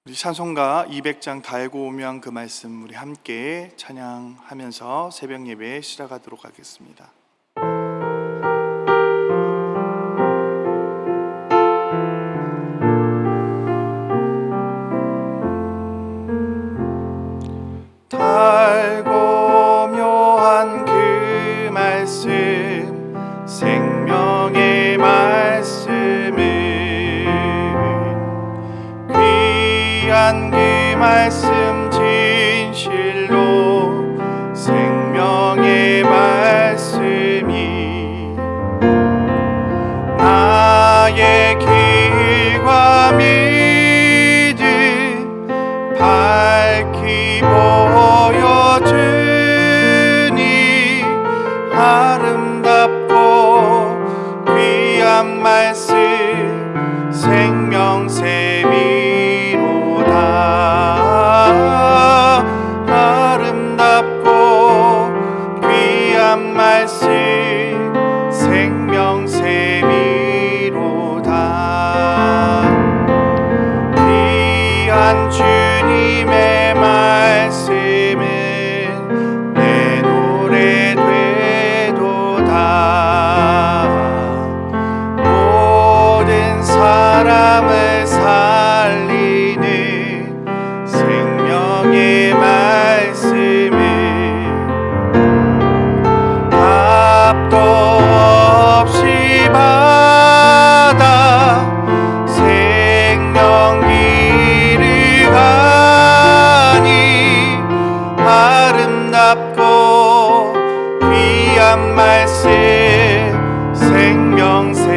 우리 찬송가 200장 달고 오면 그 말씀 우리 함께 찬양하면서 새벽 예배 시작하도록 하겠습니다. 달고 묘한 그 말씀 생명의 말씀은 귀한 그 말씀 진실로 생명의 말씀이 나의 길과 믿음 밝히 보여주니 아름답고 귀한 말씀 생명샘이로다. 아름답고 귀한 말씀 생명샘이로다. 귀한 주님의 말씀은 내 노래 되도다. 모든 사람을 살리는 생명의 말씀은 답도 없이 받아 생명 길을 가니 아름답고 귀한 말씀 생명샘이로다.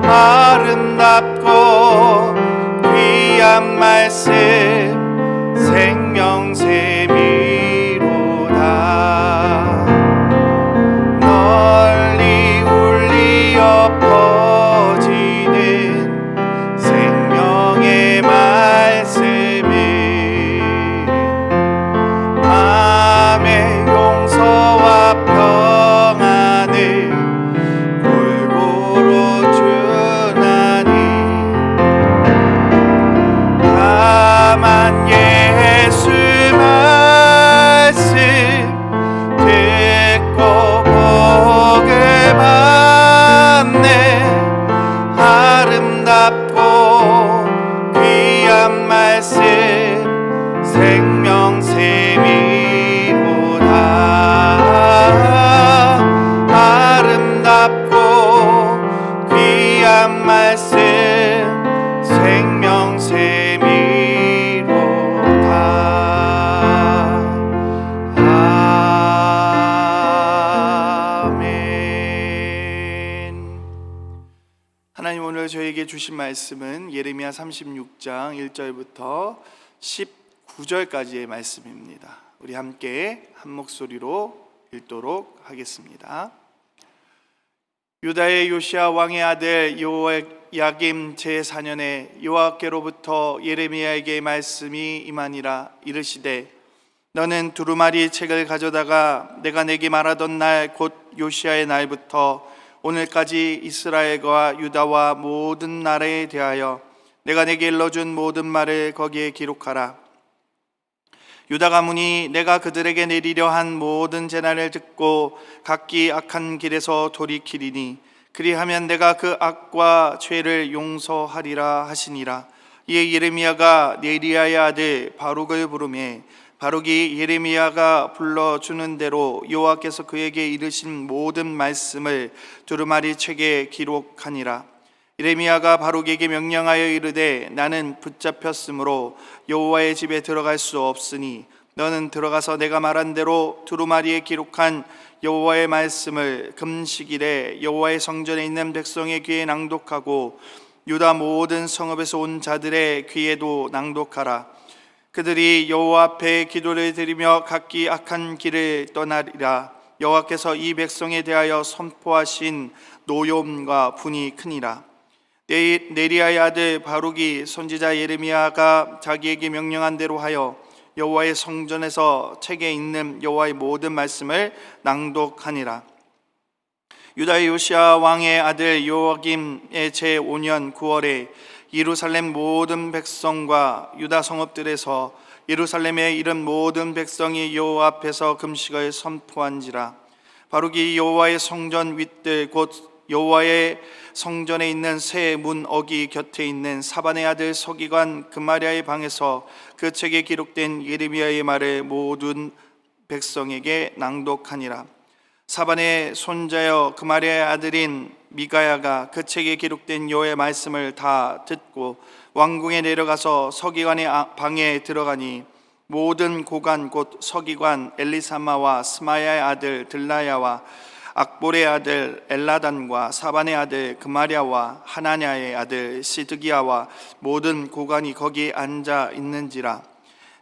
아름답고 귀한 말씀 생명샘이로다. 널리 울리어 퍼지는 생명의 말씀은 마음의 용서와 평안을 골고루 주나니 다만 예수 말씀 듣고 복을 받네. 아름답고 귀한 말씀 생명샘이로다. 아름답고 귀한 말씀 생명샘이로다. 아멘. 하나님, 오늘 저에게 주신 말씀은 예레미야 36장 1절부터 19절까지의 말씀입니다. 우리 함께 한 목소리로 읽도록 하겠습니다. 유다의 요시야 왕의 아들 요야김 제4년에 여호와께로부터 예레미야에게 말씀이 임하니라. 이르시되 너는 두루마리 책을 가져다가 내가 내게 말하던 날 곧 요시야의 날부터 오늘까지 이스라엘과 유다와 모든 나라에 대하여 내가 내게 일러준 모든 말을 거기에 기록하라. 유다 가문이 내가 그들에게 내리려 한 모든 재난을 듣고 각기 악한 길에서 돌이키리니 그리하면 내가 그 악과 죄를 용서하리라 하시니라. 이에 예레미야가 네리야의 아들 바룩을 부르매 바룩이 예레미야가 불러주는 대로 여호와께서 그에게 이르신 모든 말씀을 두루마리 책에 기록하니라. 예레미야가 바룩에게 명령하여 이르되 나는 붙잡혔으므로 여호와의 집에 들어갈 수 없으니 너는 들어가서 내가 말한 대로 두루마리에 기록한 여호와의 말씀을 금식일에 여호와의 성전에 있는 백성의 귀에 낭독하고 유다 모든 성읍에서 온 자들의 귀에도 낭독하라. 그들이 여호와 앞에 기도를 드리며 각기 악한 길을 떠나리라. 여호와께서 이 백성에 대하여 선포하신 노여움과 분이 크니라. 네리야의 아들 바룩이 선지자 예레미야가 자기에게 명령한 대로 하여 여호와의 성전에서 책에 있는 여호와의 모든 말씀을 낭독하니라. 유다의 요시야 왕의 아들 요아김의 제5년 9월에 예루살렘 모든 백성과 유다 성읍들에서 예루살렘에 이른 모든 백성이 여호와 앞에서 금식을 선포한지라. 바룩이 여호와의 성전 윗들 곧 여호와의 성전에 있는 새 문 어기 곁에 있는 사반의 아들 서기관 금마랴의 방에서 그 책에 기록된 예레미야의 말을 모든 백성에게 낭독하니라. 사반의 손자여 금마랴의 아들인 미가야가 그 책에 기록된 여호와의 말씀을 다 듣고 왕궁에 내려가서 서기관의 방에 들어가니 모든 고관 곧 서기관 엘리사마와 스마야의 아들 들라야와 악볼의 아들 엘라단과 사반의 아들 금마랴와 하나냐의 아들 시드기야와 모든 고관이 거기 앉아 있는지라.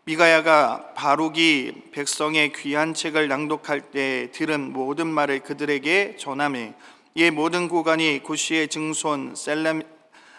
미가야가 바룩이 백성의 귀한 책을 낭독할 때 들은 모든 말을 그들에게 전하매 이 모든 고관이 구시의 증손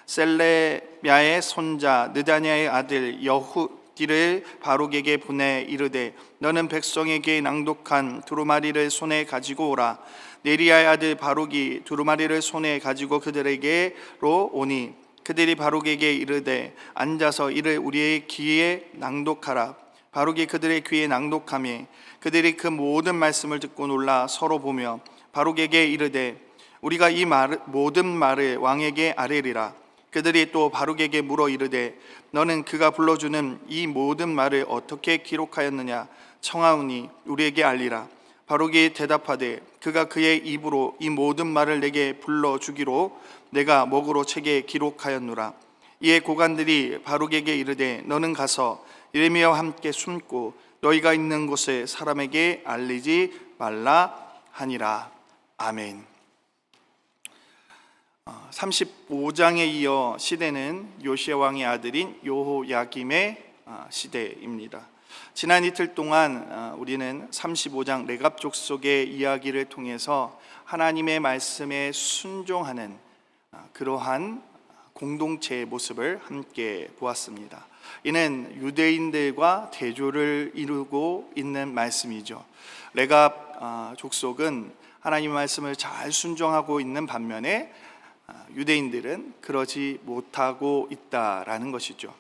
셀레야의 손자 느다냐의 아들 여후디를 바룩에게 보내 이르되 너는 백성에게 낭독한 두루마리를 손에 가지고 오라. 네리야의 아들 바룩이 두루마리를 손에 가지고 그들에게로 오니 그들이 바룩에게 이르되 앉아서 이를 우리의 귀에 낭독하라. 바룩이 그들의 귀에 낭독하며 그들이 그 모든 말씀을 듣고 놀라 서로 보며 바룩에게 이르되 우리가 이 모든 말을 왕에게 아뢰리라. 그들이 또 바룩에게 물어 이르되 너는 그가 불러주는 이 모든 말을 어떻게 기록하였느냐 청하오니 우리에게 알리라. 바룩이 대답하되 그가 그의 입으로 이 모든 말을 내게 불러주기로 내가 목으로 책에 기록하였노라. 이에 고관들이 바룩에게 이르되 너는 가서 예레미야와 함께 숨고 너희가 있는 곳에 사람에게 알리지 말라 하니라. 아멘. 35장에 이어 시대는 요시야 왕의 아들인 여호야김의 시대입니다. 지난 이틀 동안 우리는 35장 레갑 족속의 이야기를 통해서 하나님의 말씀에 순종하는 그러한 공동체의 모습을 함께 보았습니다. 이는 유대인들과 대조를 이루고 있는 말씀이죠. 레갑 족속은 하나님의 말씀을 잘 순종하고 있는 반면에 유대인들은 그러지 못하고 있다라는 것이죠.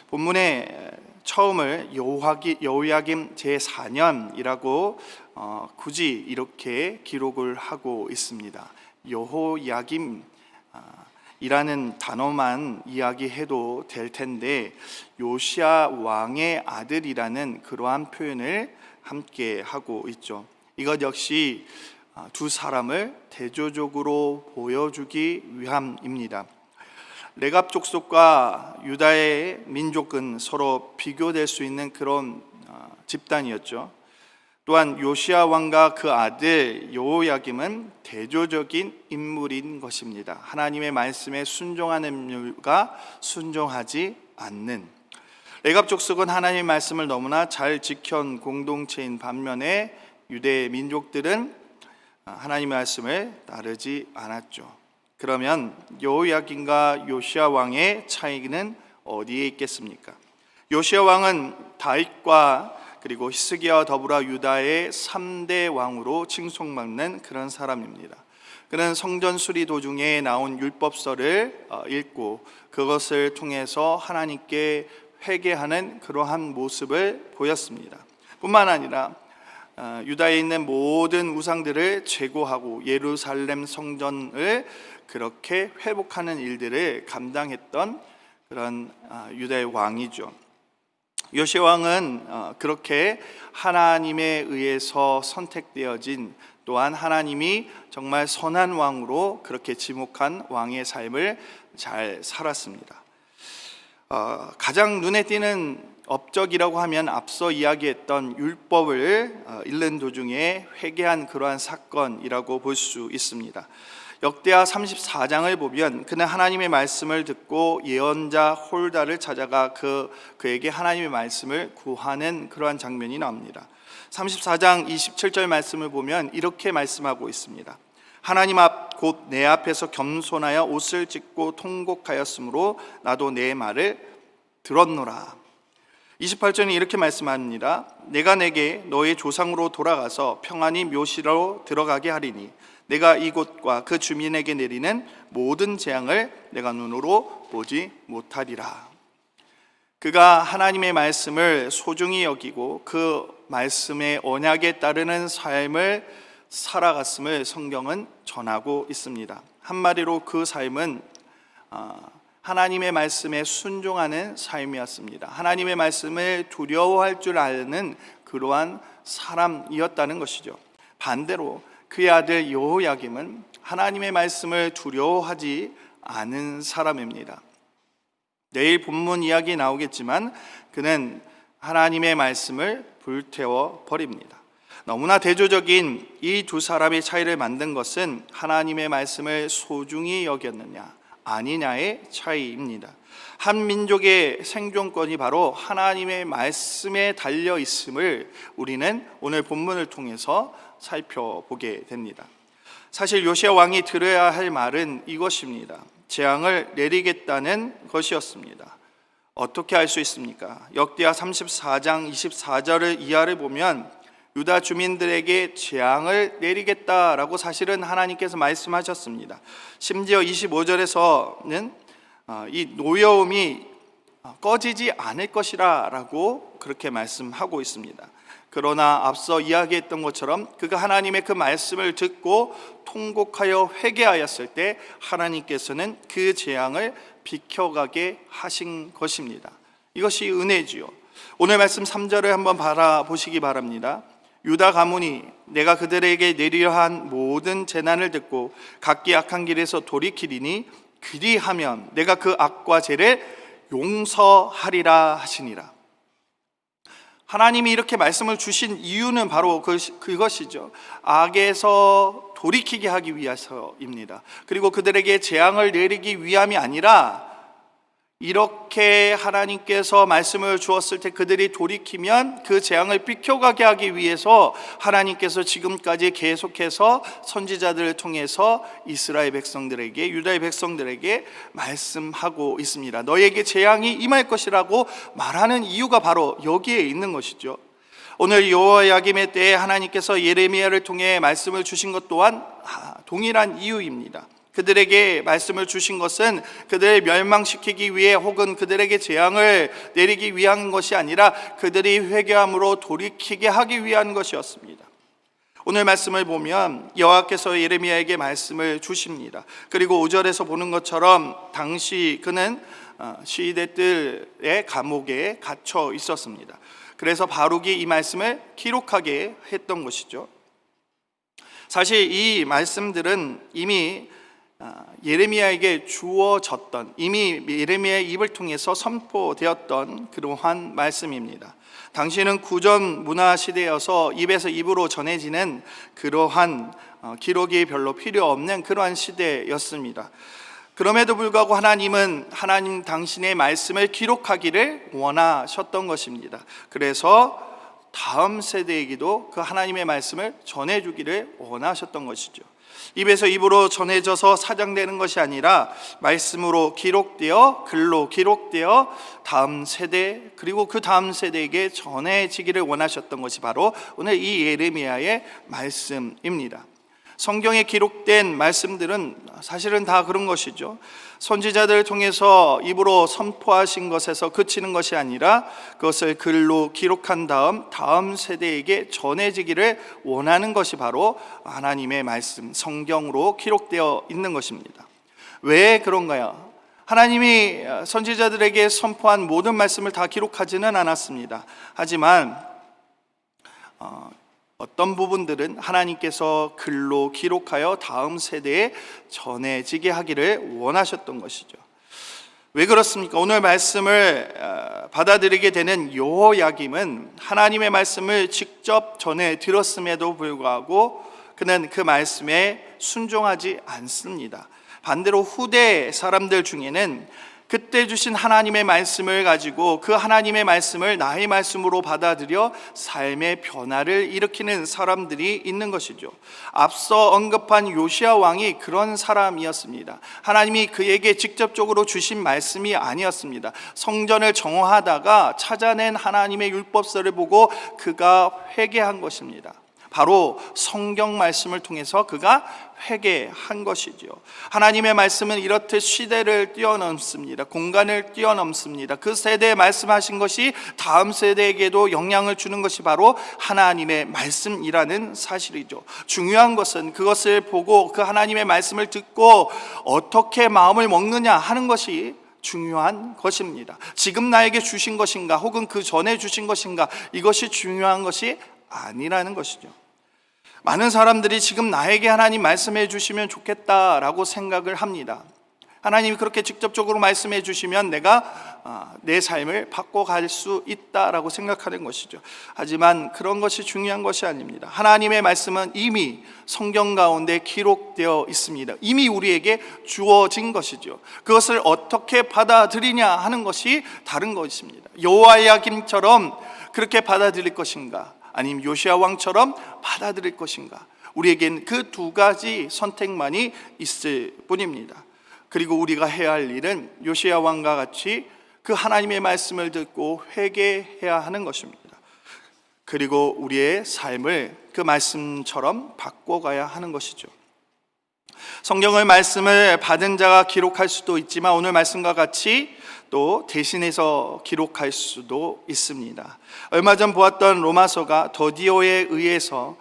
본문의 처음을 여호야김 제4년이라고 굳이 이렇게 기록을 하고 있습니다. 여호야김 이라는 단어만 이야기해도 될 텐데 요시야 왕의 아들이라는 그러한 표현을 함께 하고 있죠. 이것 역시 두 사람을 대조적으로 보여주기 위함입니다. 레갑 족속과 유다의 민족은 서로 비교될 수 있는 그런 집단이었죠. 또한 요시야 왕과 그 아들 여호야김은 대조적인 인물인 것입니다. 하나님의 말씀에 순종하는 인물과 순종하지 않는. 레갑 족속은 하나님의 말씀을 너무나 잘 지켜온 공동체인 반면에 유대 민족들은 하나님의 말씀을 따르지 않았죠. 그러면 여호야김과 요시야 왕의 차이는 어디에 있겠습니까? 요시야 왕은 다윗과 그리고 히스기야와 더불어 유다의 3대 왕으로 칭송받는 그런 사람입니다. 그는 성전 수리 도중에 나온 율법서를 읽고 그것을 통해서 하나님께 회개하는 그러한 모습을 보였습니다. 뿐만 아니라 유다에 있는 모든 우상들을 제거하고 예루살렘 성전을 그렇게 회복하는 일들을 감당했던 그런 유다의 왕이죠. 요시야 왕은 그렇게 하나님에 의해서 선택되어진 또한 하나님이 정말 선한 왕으로 그렇게 지목한 왕의 삶을 잘 살았습니다. 가장 눈에 띄는 업적이라고 하면 앞서 이야기했던 율법을 읽는 도중에 회개한 그러한 사건이라고 볼 수 있습니다. 역대하 34장을 보면 그는 하나님의 말씀을 듣고 예언자 홀다를 찾아가 그에게 하나님의 말씀을 구하는 그러한 장면이 나옵니다. 34장 27절 말씀을 보면 이렇게 말씀하고 있습니다. 하나님 앞 곧 내 앞에서 겸손하여 옷을 찢고 통곡하였으므로 나도 내 말을 들었노라. 28절은 이렇게 말씀합니다. 내가 내게 너의 조상으로 돌아가서 평안히 묘시로 들어가게 하리니 내가 이곳과 그 주민에게 내리는 모든 재앙을 내가 눈으로 보지 못하리라. 그가 하나님의 말씀을 소중히 여기고 그 말씀의 언약에 따르는 삶을 살아갔음을 성경은 전하고 있습니다. 한마디로 그 삶은 하나님의 말씀에 순종하는 삶이었습니다. 하나님의 말씀을 두려워할 줄 아는 그러한 사람이었다는 것이죠. 반대로 그의 아들 여호야김은 하나님의 말씀을 두려워하지 않은 사람입니다. 내일 본문 이야기 나오겠지만 그는 하나님의 말씀을 불태워 버립니다. 너무나 대조적인 이 두 사람의 차이를 만든 것은 하나님의 말씀을 소중히 여겼느냐 아니냐의 차이입니다. 한 민족의 생존권이 바로 하나님의 말씀에 달려 있음을 우리는 오늘 본문을 통해서 살펴보게 됩니다. 사실 요시야 왕이 들어야 할 말은 이것입니다. 재앙을 내리겠다는 것이었습니다. 어떻게 알 수 있습니까? 역대하 34장 24절을 이하를 보면 유다 주민들에게 재앙을 내리겠다라고 사실은 하나님께서 말씀하셨습니다. 심지어 25절에서는 이 노여움이 꺼지지 않을 것이라 라고 그렇게 말씀하고 있습니다. 그러나 앞서 이야기했던 것처럼 그가 하나님의 그 말씀을 듣고 통곡하여 회개하였을 때 하나님께서는 그 재앙을 비켜가게 하신 것입니다. 이것이 은혜지요. 오늘 말씀 3절을 한번 바라보시기 바랍니다. 유다 가문이 내가 그들에게 내리려 한 모든 재난을 듣고 각기 악한 길에서 돌이키리니 그리하면 내가 그 악과 죄를 용서하리라 하시니라. 하나님이 이렇게 말씀을 주신 이유는 바로 그것이죠. 악에서 돌이키게 하기 위해서입니다. 그리고 그들에게 재앙을 내리기 위함이 아니라 이렇게 하나님께서 말씀을 주었을 때 그들이 돌이키면 그 재앙을 비켜가게 하기 위해서 하나님께서 지금까지 계속해서 선지자들을 통해서 이스라엘 백성들에게, 유다의 백성들에게 말씀하고 있습니다. 너에게 재앙이 임할 것이라고 말하는 이유가 바로 여기에 있는 것이죠. 오늘 여호야김의 때에 하나님께서 예레미야를 통해 말씀을 주신 것 또한 동일한 이유입니다. 그들에게 말씀을 주신 것은 그들을 멸망시키기 위해 혹은 그들에게 재앙을 내리기 위한 것이 아니라 그들이 회개함으로 돌이키게 하기 위한 것이었습니다. 오늘 말씀을 보면 여호와께서 예레미야에게 말씀을 주십니다. 그리고 5절에서 보는 것처럼 당시 그는 시대들의 감옥에 갇혀 있었습니다. 그래서 바룩이 이 말씀을 기록하게 했던 것이죠. 사실 이 말씀들은 이미 예레미야에게 주어졌던, 이미 예레미야의 입을 통해서 선포되었던 그러한 말씀입니다. 당시에는 구전 문화 시대여서 입에서 입으로 전해지는 그러한 기록이 별로 필요 없는 그러한 시대였습니다. 그럼에도 불구하고 하나님은 하나님 당신의 말씀을 기록하기를 원하셨던 것입니다. 그래서 다음 세대에게도 그 하나님의 말씀을 전해주기를 원하셨던 것이죠. 입에서 입으로 전해져서 사장되는 것이 아니라 말씀으로 기록되어 글로 기록되어 다음 세대 그리고 그 다음 세대에게 전해지기를 원하셨던 것이 바로 오늘 이 예레미야의 말씀입니다. 성경에 기록된 말씀들은 사실은 다 그런 것이죠. 선지자들을 통해서 입으로 선포하신 것에서 그치는 것이 아니라 그것을 글로 기록한 다음 세대에게 전해지기를 원하는 것이 바로 하나님의 말씀, 성경으로 기록되어 있는 것입니다. 왜 그런가요? 하나님이 선지자들에게 선포한 모든 말씀을 다 기록하지는 않았습니다. 하지만 어떤 부분들은 하나님께서 글로 기록하여 다음 세대에 전해지게 하기를 원하셨던 것이죠. 왜 그렇습니까? 오늘 말씀을 받아들이게 되는 여호야김은 하나님의 말씀을 직접 전해 들었음에도 불구하고 그는 그 말씀에 순종하지 않습니다. 반대로 후대 사람들 중에는 그때 주신 하나님의 말씀을 가지고 그 하나님의 말씀을 나의 말씀으로 받아들여 삶의 변화를 일으키는 사람들이 있는 것이죠. 앞서 언급한 요시야 왕이 그런 사람이었습니다. 하나님이 그에게 직접적으로 주신 말씀이 아니었습니다. 성전을 정화하다가 찾아낸 하나님의 율법서를 보고 그가 회개한 것입니다. 바로 성경 말씀을 통해서 그가 회개한 것이죠. 하나님의 말씀은 이렇듯 시대를 뛰어넘습니다. 공간을 뛰어넘습니다. 그 세대에 말씀하신 것이 다음 세대에게도 영향을 주는 것이 바로 하나님의 말씀이라는 사실이죠. 중요한 것은 그것을 보고 그 하나님의 말씀을 듣고 어떻게 마음을 먹느냐 하는 것이 중요한 것입니다. 지금 나에게 주신 것인가 혹은 그 전에 주신 것인가, 이것이 중요한 것이 아니라는 것이죠. 많은 사람들이 지금 나에게 하나님 말씀해 주시면 좋겠다라고 생각을 합니다. 하나님이 그렇게 직접적으로 말씀해 주시면 내가 내 삶을 바꿔갈 수 있다라고 생각하는 것이죠. 하지만 그런 것이 중요한 것이 아닙니다. 하나님의 말씀은 이미 성경 가운데 기록되어 있습니다. 이미 우리에게 주어진 것이죠. 그것을 어떻게 받아들이냐 하는 것이 다른 것입니다. 여호야김처럼 그렇게 받아들일 것인가, 아니면 요시야 왕처럼 받아들일 것인가, 우리에겐 그 두 가지 선택만이 있을 뿐입니다. 그리고 우리가 해야 할 일은 요시야 왕과 같이 그 하나님의 말씀을 듣고 회개해야 하는 것입니다. 그리고 우리의 삶을 그 말씀처럼 바꿔가야 하는 것이죠. 성경의 말씀을 받은 자가 기록할 수도 있지만 오늘 말씀과 같이 또 대신해서 기록할 수도 있습니다. 얼마 전 보았던 로마서가 더디오에 의해서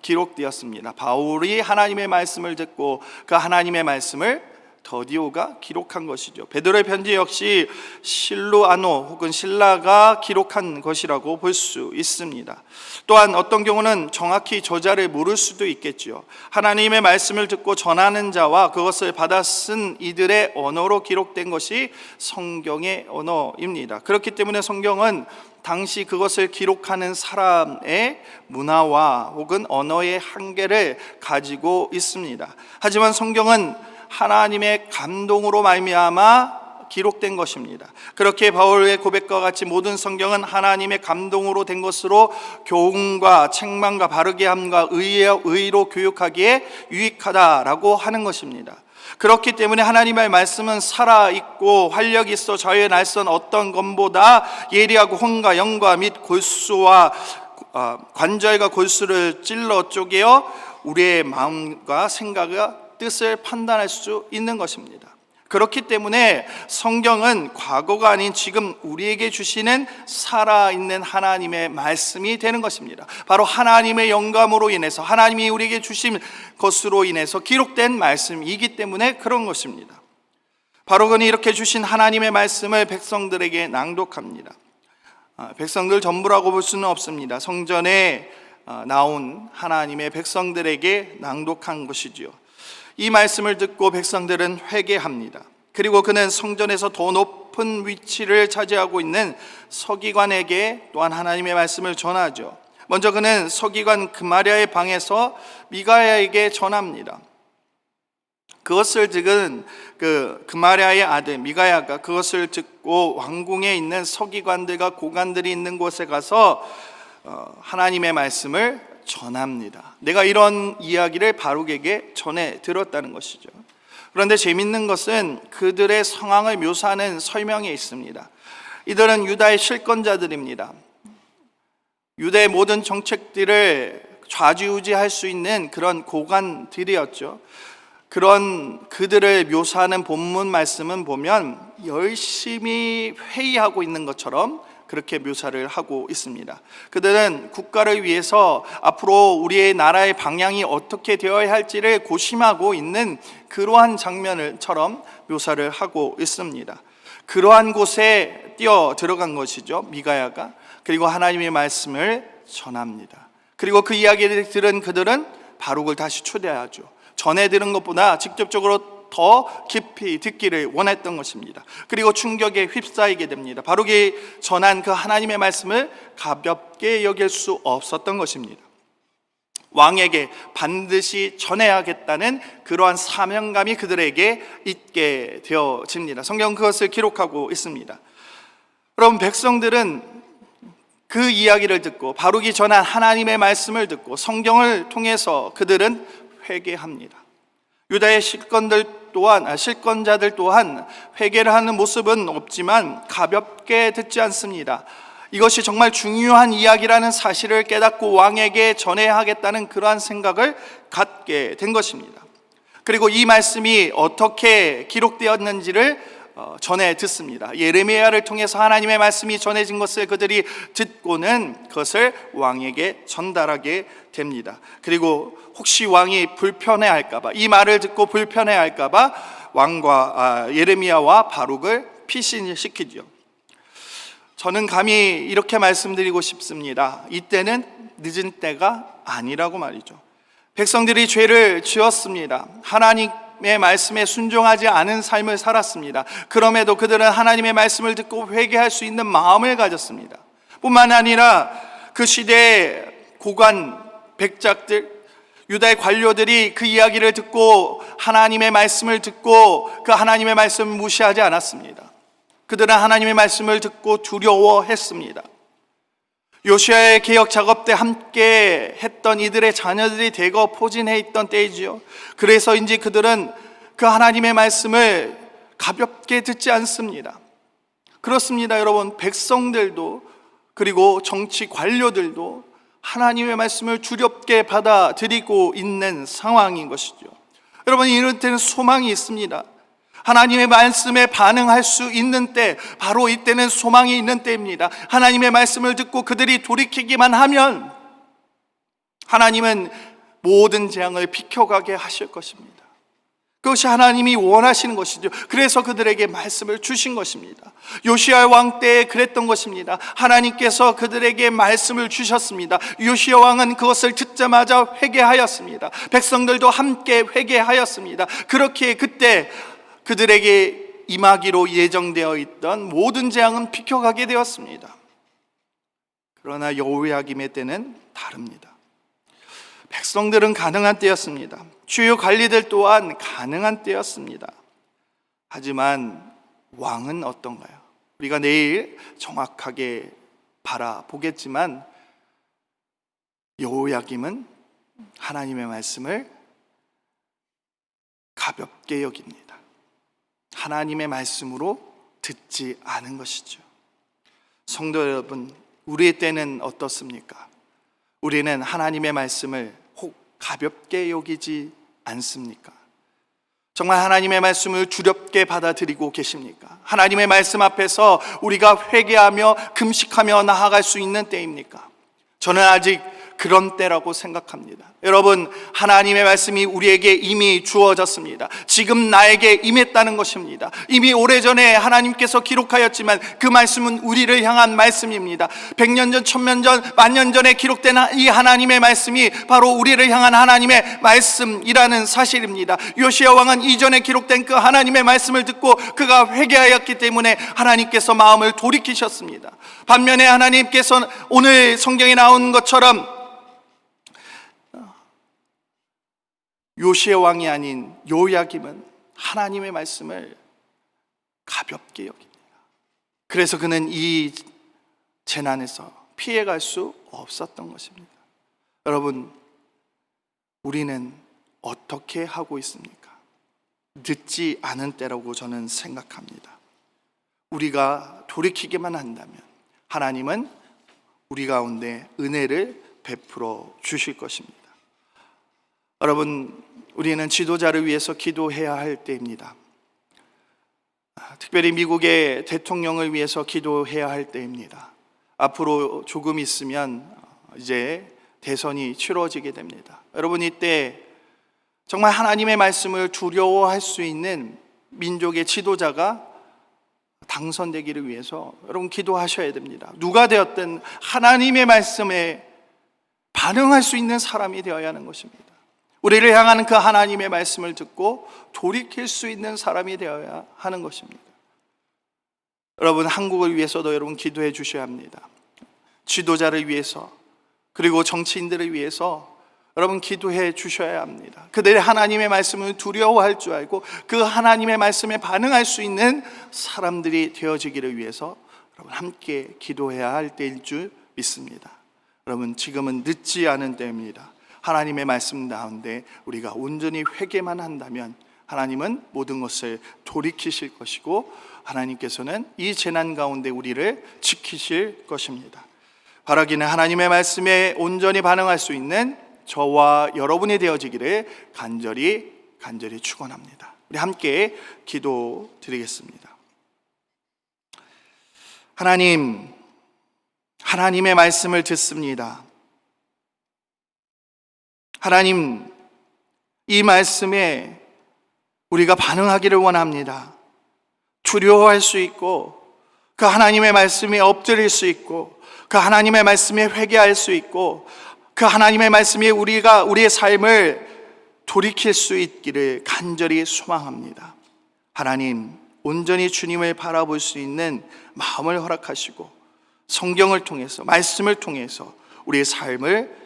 기록되었습니다. 바울이 하나님의 말씀을 듣고 그 하나님의 말씀을 더디오가 기록한 것이죠. 베드로의 편지 역시 실루아노 혹은 실라가 기록한 것이라고 볼 수 있습니다. 또한 어떤 경우는 정확히 저자를 모를 수도 있겠죠. 하나님의 말씀을 듣고 전하는 자와 그것을 받아 쓴 이들의 언어로 기록된 것이 성경의 언어입니다. 그렇기 때문에 성경은 당시 그것을 기록하는 사람의 문화와 혹은 언어의 한계를 가지고 있습니다. 하지만 성경은 하나님의 감동으로 말미암아 기록된 것입니다. 그렇게 바울의 고백과 같이 모든 성경은 하나님의 감동으로 된 것으로 교훈과 책망과 바르게 함과 의로 교육하기에 유익하다라고 하는 것입니다. 그렇기 때문에 하나님의 말씀은 살아있고 활력이 있어 자유의 날선 어떤 검보다 예리하고 혼과 영과 및 골수와 관절과 골수를 찔러 쪼개어 우리의 마음과 생각과 뜻을 판단할 수 있는 것입니다. 그렇기 때문에 성경은 과거가 아닌 지금 우리에게 주시는 살아있는 하나님의 말씀이 되는 것입니다. 바로 하나님의 영감으로 인해서 하나님이 우리에게 주신 것으로 인해서 기록된 말씀이기 때문에 그런 것입니다. 바로 그는 이렇게 주신 하나님의 말씀을 백성들에게 낭독합니다. 백성들 전부라고 볼 수는 없습니다. 성전에 나온 하나님의 백성들에게 낭독한 것이지요. 이 말씀을 듣고 백성들은 회개합니다. 그리고 그는 성전에서 더 높은 위치를 차지하고 있는 서기관에게 또한 하나님의 말씀을 전하죠. 먼저 그는 서기관 그마랴의 방에서 미가야에게 전합니다. 그것을 듣은 그마랴의 아들 미가야가 그것을 듣고 왕궁에 있는 서기관들과 고관들이 있는 곳에 가서 하나님의 말씀을 전합니다. 내가 이런 이야기를 바룩에게 전해 들었다는 것이죠. 그런데 재밌는 것은 그들의 상황을 묘사하는 설명이 있습니다. 이들은 유다의 실권자들입니다. 유다의 모든 정책들을 좌지우지할 수 있는 그런 고관들이었죠. 그런 그들을 묘사하는 본문 말씀은 보면 열심히 회의하고 있는 것처럼 그렇게 묘사를 하고 있습니다. 그들은 국가를 위해서 앞으로 우리의 나라의 방향이 어떻게 되어야 할지를 고심하고 있는 그러한 장면을처럼 묘사를 하고 있습니다. 그러한 곳에 뛰어 들어간 것이죠, 미가야가. 그리고 하나님의 말씀을 전합니다. 그리고 그 이야기를 들은 그들은 바룩을 다시 초대하죠. 전에 들은 것보다 직접적으로 더 깊이 듣기를 원했던 것입니다. 그리고 충격에 휩싸이게 됩니다. 바룩이 전한 그 하나님의 말씀을 가볍게 여길 수 없었던 것입니다. 왕에게 반드시 전해야겠다는 그러한 사명감이 그들에게 있게 되어집니다. 성경은 그것을 기록하고 있습니다. 여러분, 백성들은 그 이야기를 듣고 바룩이 전한 하나님의 말씀을 듣고 성경을 통해서 그들은 회개합니다. 유다의 실권자들 또한 회개를 하는 모습은 없지만 가볍게 듣지 않습니다. 이것이 정말 중요한 이야기라는 사실을 깨닫고 왕에게 전해야 하겠다는 그러한 생각을 갖게 된 것입니다. 그리고 이 말씀이 어떻게 기록되었는지를 전해 듣습니다. 예레미야를 통해서 하나님의 말씀이 전해진 것을 그들이 듣고는 그것을 왕에게 전달하게 됩니다. 그리고 혹시 왕이 불편해할까봐, 이 말을 듣고 불편해할까봐 예레미야와 바룩을 피신시키죠. 저는 감히 이렇게 말씀드리고 싶습니다. 이때는 늦은 때가 아니라고 말이죠. 백성들이 죄를 지었습니다. 하나님의 말씀에 순종하지 않은 삶을 살았습니다. 그럼에도 그들은 하나님의 말씀을 듣고 회개할 수 있는 마음을 가졌습니다. 뿐만 아니라 그 시대의 고관, 백작들, 유다의 관료들이 그 이야기를 듣고 하나님의 말씀을 듣고 그 하나님의 말씀을 무시하지 않았습니다. 그들은 하나님의 말씀을 듣고 두려워했습니다. 요시아의 개혁 작업 때 함께 했던 이들의 자녀들이 대거 포진해 있던 때이지요. 그래서인지 그들은 그 하나님의 말씀을 가볍게 듣지 않습니다. 그렇습니다, 여러분. 백성들도 그리고 정치 관료들도 하나님의 말씀을 두렵게 받아들이고 있는 상황인 것이죠. 여러분, 이럴 때는 소망이 있습니다. 하나님의 말씀에 반응할 수 있는 때, 바로 이때는 소망이 있는 때입니다. 하나님의 말씀을 듣고 그들이 돌이키기만 하면 하나님은 모든 재앙을 비켜가게 하실 것입니다. 그것이 하나님이 원하시는 것이죠. 그래서 그들에게 말씀을 주신 것입니다. 요시야 왕 때에 그랬던 것입니다. 하나님께서 그들에게 말씀을 주셨습니다. 요시야 왕은 그것을 듣자마자 회개하였습니다. 백성들도 함께 회개하였습니다. 그렇게 그때 그들에게 임하기로 예정되어 있던 모든 재앙은 비켜가게 되었습니다. 그러나 여호야김의 때는 다릅니다. 백성들은 가능한 때였습니다. 주요 관리들 또한 가능한 때였습니다. 하지만 왕은 어떤가요? 우리가 내일 정확하게 바라보겠지만 여호야김은 하나님의 말씀을 가볍게 여깁니다. 하나님의 말씀으로 듣지 않은 것이죠. 성도 여러분, 우리의 때는 어떻습니까? 우리는 하나님의 말씀을 혹 가볍게 여기지 않습니까? 정말 하나님의 말씀을 두렵게 받아들이고 계십니까? 하나님의 말씀 앞에서 우리가 회개하며 금식하며 나아갈 수 있는 때입니까? 저는 아직 그런 때라고 생각합니다. 여러분, 하나님의 말씀이 우리에게 이미 주어졌습니다. 지금 나에게 임했다는 것입니다. 이미 오래전에 하나님께서 기록하였지만 그 말씀은 우리를 향한 말씀입니다. 100년 전, 1000년 전, 10,000년 전에 기록된 이 하나님의 말씀이 바로 우리를 향한 하나님의 말씀이라는 사실입니다. 요시야 왕은 이전에 기록된 그 하나님의 말씀을 듣고 그가 회개하였기 때문에 하나님께서 마음을 돌이키셨습니다. 반면에 하나님께서 오늘 성경에 나온 것처럼 요시야 왕이 아닌 요야김은 하나님의 말씀을 가볍게 여깁니다. 그래서 그는 이 재난에서 피해갈 수 없었던 것입니다. 여러분, 우리는 어떻게 하고 있습니까? 늦지 않은 때라고 저는 생각합니다. 우리가 돌이키기만 한다면 하나님은 우리 가운데 은혜를 베풀어 주실 것입니다. 여러분, 우리는 지도자를 위해서 기도해야 할 때입니다. 특별히 미국의 대통령을 위해서 기도해야 할 때입니다. 앞으로 조금 있으면 이제 대선이 치러지게 됩니다. 여러분, 이때 정말 하나님의 말씀을 두려워할 수 있는 민족의 지도자가 당선되기를 위해서 여러분 기도하셔야 됩니다. 누가 되었든 하나님의 말씀에 반응할 수 있는 사람이 되어야 하는 것입니다. 우리를 향하는 그 하나님의 말씀을 듣고 돌이킬 수 있는 사람이 되어야 하는 것입니다. 여러분, 한국을 위해서도 여러분 기도해 주셔야 합니다. 지도자를 위해서, 그리고 정치인들을 위해서 여러분 기도해 주셔야 합니다. 그들이 하나님의 말씀을 두려워할 줄 알고 그 하나님의 말씀에 반응할 수 있는 사람들이 되어지기를 위해서 여러분 함께 기도해야 할 때일 줄 믿습니다. 여러분, 지금은 늦지 않은 때입니다. 하나님의 말씀 가운데 우리가 온전히 회개만 한다면 하나님은 모든 것을 돌이키실 것이고 하나님께서는 이 재난 가운데 우리를 지키실 것입니다. 바라기는 하나님의 말씀에 온전히 반응할 수 있는 저와 여러분이 되어지기를 간절히 축원합니다. 우리 함께 기도드리겠습니다. 하나님, 하나님의 말씀을 듣습니다. 하나님, 이 말씀에 우리가 반응하기를 원합니다. 두려워할 수 있고 그 하나님의 말씀에 엎드릴 수 있고 그 하나님의 말씀에 회개할 수 있고 그 하나님의 말씀에 우리가 우리의 삶을 돌이킬 수 있기를 간절히 소망합니다. 하나님, 온전히 주님을 바라볼 수 있는 마음을 허락하시고 성경을 통해서, 말씀을 통해서 우리의 삶을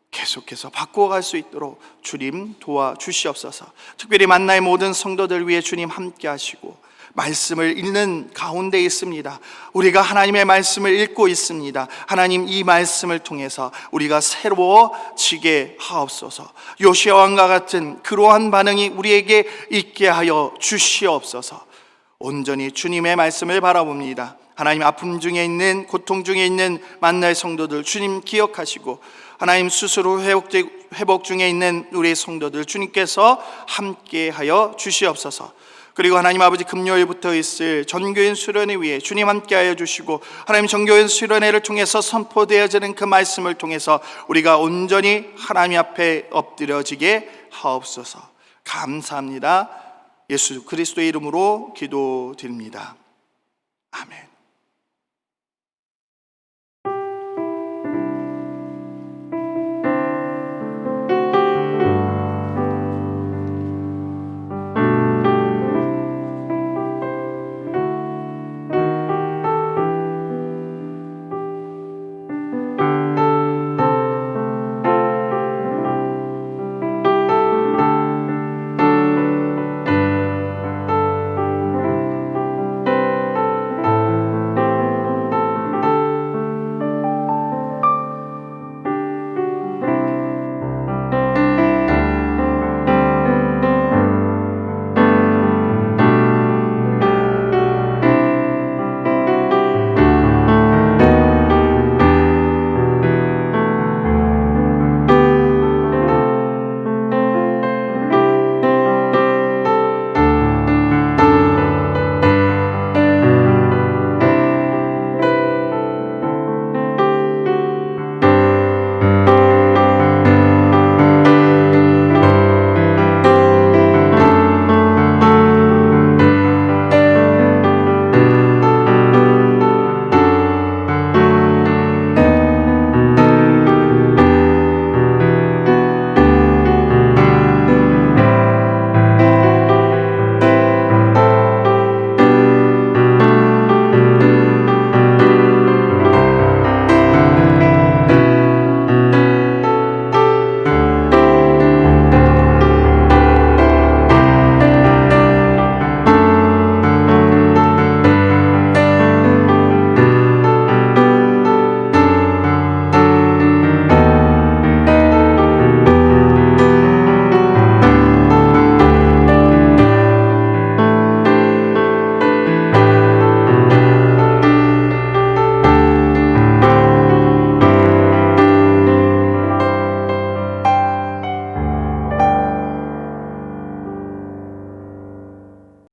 계속해서 바꾸어갈 수 있도록 주님 도와주시옵소서. 특별히 만나의 모든 성도들 위해 주님 함께 하시고 말씀을 읽는 가운데 있습니다. 우리가 하나님의 말씀을 읽고 있습니다. 하나님, 이 말씀을 통해서 우리가 새로워지게 하옵소서. 요시야 왕과 같은 그러한 반응이 우리에게 있게 하여 주시옵소서. 온전히 주님의 말씀을 바라봅니다. 하나님, 아픔 중에 있는, 고통 중에 있는 만나의 성도들 주님 기억하시고 하나님, 스스로 회복 중에 있는 우리의 성도들 주님께서 함께하여 주시옵소서. 그리고 하나님 아버지, 금요일부터 있을 전교인 수련회 위해 주님 함께하여 주시고 하나님, 전교인 수련회를 통해서 선포되어지는 그 말씀을 통해서 우리가 온전히 하나님 앞에 엎드려지게 하옵소서. 감사합니다. 예수 그리스도의 이름으로 기도드립니다. 아멘.